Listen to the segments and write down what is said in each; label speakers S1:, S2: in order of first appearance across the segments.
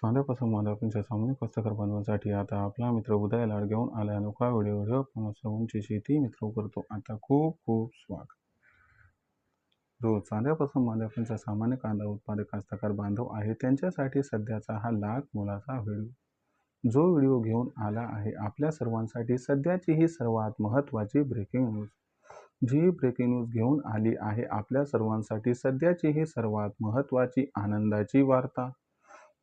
S1: कांद्यापासून माध्यमांच्या सामान्य कास्तकार बांधवांसाठी आता आपला मित्र उदय लाड घेऊन आला अनोखा व्हिडिओ सर्वांची शेती मित्र करतो. आता खूप खूप स्वागत. जो कांद्यापासून माध्यमांच्या सामान्य कांदा उत्पादक कास्तकार बांधव आहे त्यांच्यासाठी सध्याचा हा लाख मोलाचा व्हिडिओ. जो व्हिडिओ घेऊन आला आहे आपल्या सर्वांसाठी सध्याची ही सर्वात महत्त्वाची ब्रेकिंग न्यूज. जी ब्रेकिंग न्यूज घेऊन आली आहे आपल्या सर्वांसाठी सध्याची ही सर्वात महत्त्वाची आनंदाची वार्ता.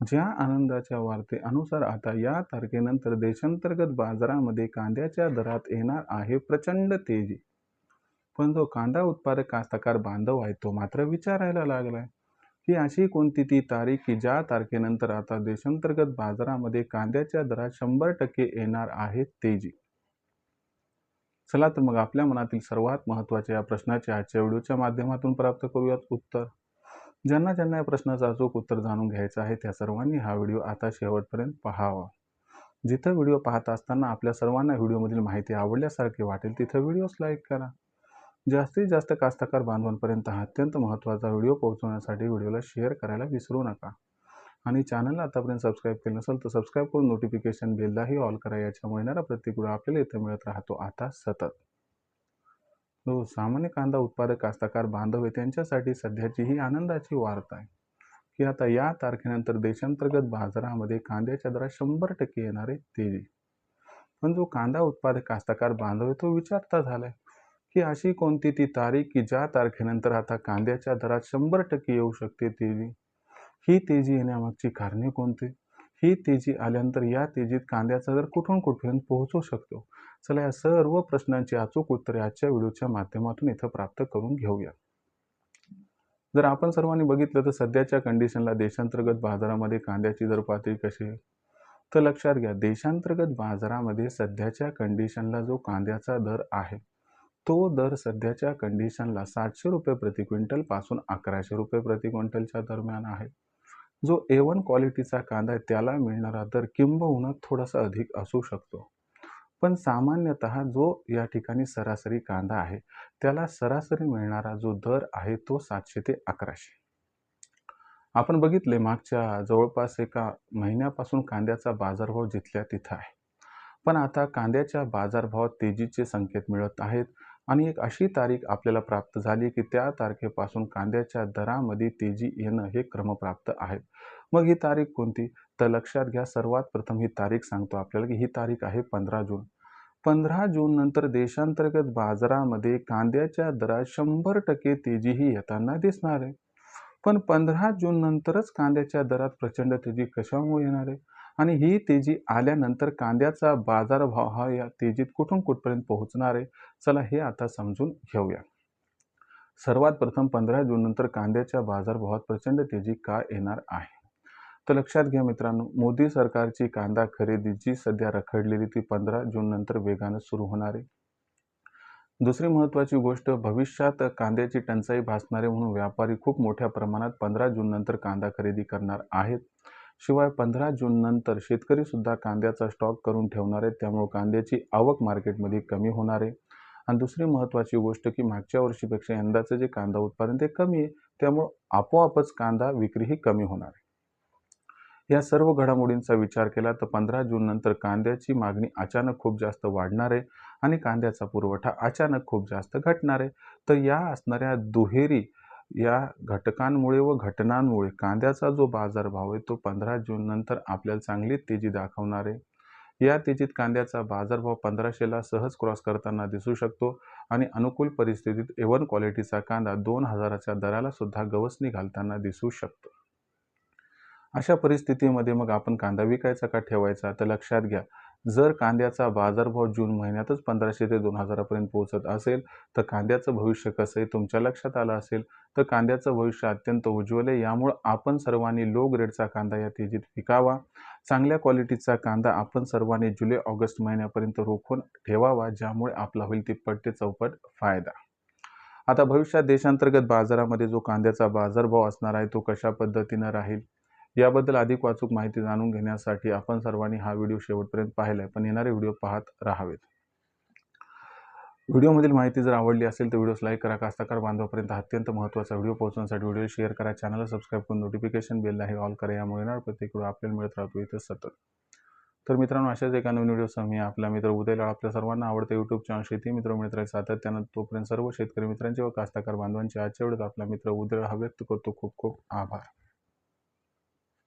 S1: ज्या आनंदाच्या वार्तेनुसार आता या तारखेनंतर देशांतर्गत बाजारामध्ये कांद्याच्या दरात येणार आहे प्रचंड तेजी. पण जो कांदा उत्पादक कास्तकार बांधव आहे तो मात्र विचारायला लागलाय की अशी कोणती ती तारीख की ज्या तारखेनंतर आता देशांतर्गत बाजारामध्ये कांद्याच्या दरात 100% येणार आहे तेजी. चला तर मग आपल्या मनातील सर्वात महत्त्वाच्या या प्रश्नाचे आजच्या व्हिडिओच्या माध्यमातून प्राप्त करूयात उत्तर. ज्यांना ज्यांना या प्रश्नाचं अचूक उत्तर जाणून घ्यायचं आहे त्या सर्वांनी हा व्हिडिओ आता शेवटपर्यंत पाहावा. जिथं व्हिडिओ पाहत असताना आपल्या सर्वांना व्हिडिओमधील माहिती आवडल्यासारखी वाटेल तिथं व्हिडिओस लाईक करा. जास्तीत जास्त कास्तकार बांधवांपर्यंत हा अत्यंत महत्त्वाचा व्हिडिओ पोहोचवण्यासाठी व्हिडिओला शेअर करायला विसरू नका. आणि चॅनलला आतापर्यंत सबस्क्राईब केलं नसेल तर सबस्क्राईब करून नोटिफिकेशन बेललाही ऑल करा. याच्यामुळे येणारा प्रत्येक व्हिडिओ आपल्याला इथं मिळत राहतो आता सतत. जो सामान्य कांदा उत्पादक कास्तकार बांधव आहे त्यांच्यासाठी सध्याची ही आनंदाची वार्ता आहे की आता या तारखेनंतर देशांतर्गत बाजारामध्ये कांद्याच्या दरात 100% येणारे तेजी. पण जो कांदा उत्पादक कास्तकार बांधव आहे तो विचारता झालाय की अशी कोणती ती तारीख की ज्या तारखेनंतर आता कांद्याच्या दरात 100% येऊ शकते तेजी. ही तेजी येण्यामागची कारणे कोणती? ही तेजी आल्यानंतर या तेजीत कांद्याचा दर कुठून कुठपर्यंत पोहोचू शकतो? चला या सर्व प्रश्नांची अचूक उत्तरे आजच्या व्हिडिओच्या माध्यमातून इथं प्राप्त करून घेऊया. जर आपण सर्वांनी बघितलं तर सध्याच्या कंडिशनला देशांतर्गत बाजारामध्ये कांद्याची दर पातळी कशी आहे तर लक्षात घ्या देशांतर्गत बाजारामध्ये सध्याच्या कंडिशनला जो कांद्याचा दर आहे तो दर सध्याच्या कंडिशनला 700 रुपये प्रति क्विंटल पासून 1100 रुपये प्रति क्विंटलच्या दरम्यान आहे. जो A1 क्वालिटीचा कांदा आहे त्याला मिळणारा दर किंबहुना थोडासा अधिक असू शकतो. पण सामान्यतः जो या ठिकाणी सरासरी कांदा आहे त्याला सरासरी मिळणारा जो दर आहे तो 700 ते 1100. आपण बघितले मागच्या जवळपास एका महिन्यापासून कांद्याचा बाजारभाव जिथल्या तिथं आहे. पण आता कांद्याच्या बाजारभावात तेजीचे संकेत मिळत आहेत आणि एक अशी तारीख आपल्याला प्राप्त झाली की त्या तारखेपासून कांद्याच्या दरामध्ये तेजी येणं हे क्रमप्राप्त आहे. मग ही तारीख कोणती तर लक्षात घ्या सर्वात प्रथम ही तारीख सांगतो आपल्याला की ही तारीख आहे 15 जून. 15 जून नंतर देशांतर्गत बाजारामध्ये कांद्याच्या दरात 100% तेजी ही येताना दिसणार आहे. पण 15 जून नंतरच कांद्याच्या दरात प्रचंड तेजी कशामुळे येणार आहे आणि ही तेजी आल्यानंतर कांद्याचा बाजारभाव हा या तेजीत कुठून कुठपर्यंत पोहोचणार आहे चला हे आता समजून घेऊया. सर्वात प्रथम 15 जून नंतर कांद्याच्या बाजारभावात प्रचंड तेजी का येणार आहे तर लक्षात घ्या मित्रांनो मोदी सरकारची कांदा खरेदी जी सध्या रखडलेली ती 15 जून नंतर वेगाने सुरू होणार आहे. दुसरी महत्त्वाची गोष्ट भविष्यात कांद्याची टंचाई भासणारे म्हणून व्यापारी खूप मोठ्या प्रमाणात 15 जून नंतर कांदा खरेदी करणार आहेत. शिवाय 15 जून नंतर शेतकरी सुद्धा कांद्याचा स्टॉक करून ठेवणार आहेत त्यामुळे कांद्याची आवक मार्केटमध्ये कमी होणार आहे. आणि दुसरी महत्त्वाची गोष्ट की मागच्या वर्षीपेक्षा यंदाचं जे कांदा उत्पादन ते कमी आहे त्यामुळे आपोआपच कांदा विक्रीही कमी होणार आहे. या सर्व घडामोडींचा विचार केला तर 15 जून नंतर कांद्याची मागणी अचानक खूप जास्त वाढणार आहे आणि कांद्याचा पुरवठा अचानक खूप जास्त घटणार आहे. तर या असणाऱ्या दुहेरी या घटकांमुळे व घटनांमुळे कांद्याचा जो बाजारभाव आहे तो 15 जून नंतर आपल्याला चांगली तेजी दाखवणार आहे. या तेजीत कांद्याचा बाजारभाव 1500ला सहज क्रॉस करताना दिसू शकतो आणि अनुकूल परिस्थितीत A1 क्वालिटीचा कांदा 2000च्या दराला सुद्धा गवसणी घालताना दिसू शकतो. अशा परिस्थितीमध्ये मग आपण कांदा विकायचा का ठेवायचा तर लक्षात घ्या जर कांद्याचा बाजारभाव जून महिन्यातच 1500 ते 2000पर्यंत पोहोचत असेल तर कांद्याचं भविष्य कसं आहे तुमच्या लक्षात आलं असेल. तर कांद्याचं भविष्य अत्यंत उज्ज्वल आहे. यामुळे आपण सर्वांनी लो ग्रेडचा कांदा या तेजीत विकावा. चांगल्या क्वालिटीचा कांदा आपण सर्वांनी जुलै ऑगस्ट महिन्यापर्यंत रोखून ठेवावा ज्यामुळे आपला होईल तिप्पट ते चौपट फायदा. आता भविष्यात देशांतर्गत बाजारामध्ये जो कांद्याचा बाजारभाव असणार आहे तो कशा पद्धतीनं राहील याबद्दल अधिक अचूक माहिती जाणून घेण्यासाठी आपण सर्वांनी हा व्हिडिओ शेवटपर्यंत पाहिलाय पण येणारे व्हिडिओ पाहत राहावेत. व्हिडिओमधील माहिती जर आवडली असेल तर व्हिडिओस लाईक करा. कास्तकार बांधवापर्यंत अत्यंत महत्त्वाचा व्हिडिओ पोहोचवण्यासाठी व्हिडिओ शेअर करा. चॅनलला सबस्क्राईब करून नोटिफिकेशन बेल आहे ऑल करा. यामुळे येणार प्रत्येक व्हिडिओ आपल्याला मिळत राहतो इथं सतत. तर मित्रांनो, अशाच एका नवीन व्हिडिओसह मी आपला मित्र उदय लाड आपल्या सर्वांना आवडते यूट्यूब चॅनल शेती मित्र मिळत सातत्यानं. तोपर्यंत सर्व शेतकरी मित्रांचे व कास्तकार बांधवांचे आजच्या व्हिडिओत आपला मित्र उदय हा व्यक्त करतो. खूप खूप आभार.